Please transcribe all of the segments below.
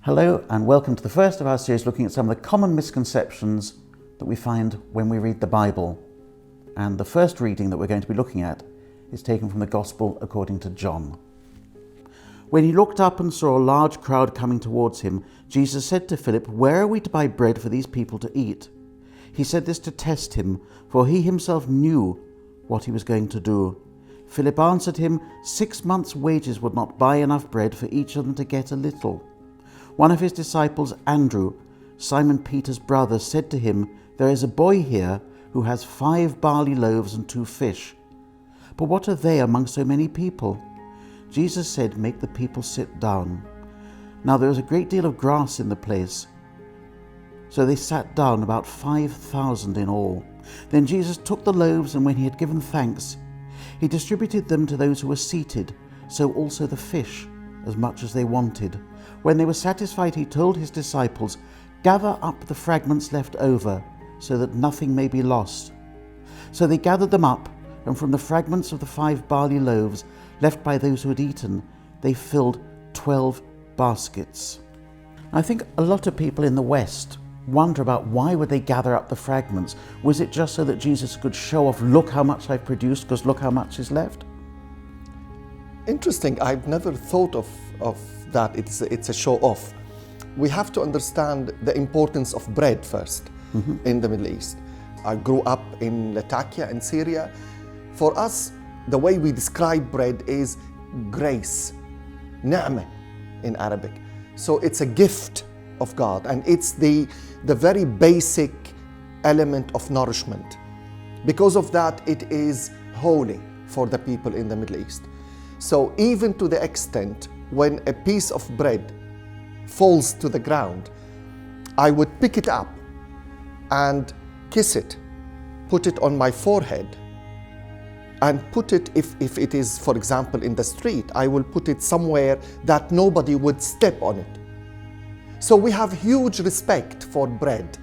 Hello and welcome to the first of our series looking at some of the common misconceptions that we find when we read the Bible. And the first reading that we're going to be looking at is taken from the Gospel according to John. When he looked up and saw a large crowd coming towards him, Jesus said to Philip, "Where are we to buy bread for these people to eat?" He said this to test him, for he himself knew what he was going to do. Philip answered him, 6 months' wages would not buy enough bread for each of them to get a little. One of his disciples, Andrew, Simon Peter's brother, said to him, "There is a boy here who has 5 barley loaves and 2 fish. But what are they among so many people?" Jesus said, "Make the people sit down." Now there was a great deal of grass in the place, so they sat down, about 5,000 in all. Then Jesus took the loaves, and when he had given thanks, he distributed them to those who were seated, so also the fish, as much as they wanted. When they were satisfied, he told his disciples, "Gather up the fragments left over, so that nothing may be lost." So they gathered them up, and from the fragments of the 5 barley loaves left by those who had eaten, they filled 12 baskets. I think a lot of people in the West wonder about why would they gather up the fragments. Was it just so that Jesus could show off, look how much I've produced, because look how much is left? Interesting. I've never thought of that. It's a show off. We have to understand the importance of bread first in the Middle East. I grew up in Latakia in Syria. For us, the way we describe bread is grace, ni'mah in Arabic. So it's a gift of God, and it's the very basic element of nourishment. Because of that, it is holy for the people in the Middle East. So even to the extent when a piece of bread falls to the ground, I would pick it up and kiss it, put it on my forehead, and put it, if it is, for example, in the street, I will put it somewhere that nobody would step on it. So we have huge respect for bread.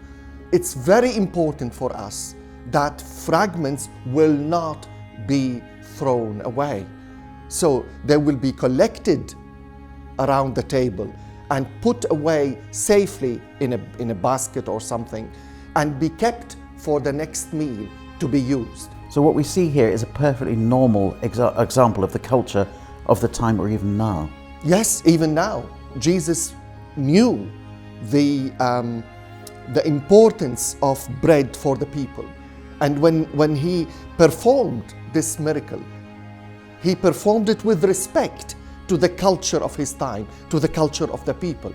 It's very important for us that fragments will not be thrown away. So they will be collected around the table and put away safely in a basket or something, and be kept for the next meal to be used. So what we see here is a perfectly normal example of the culture of the time or even now. Yes, even now. Jesus knew the importance of bread for the people. And when he performed this miracle, he performed it with respect to the culture of his time, to the culture of the people.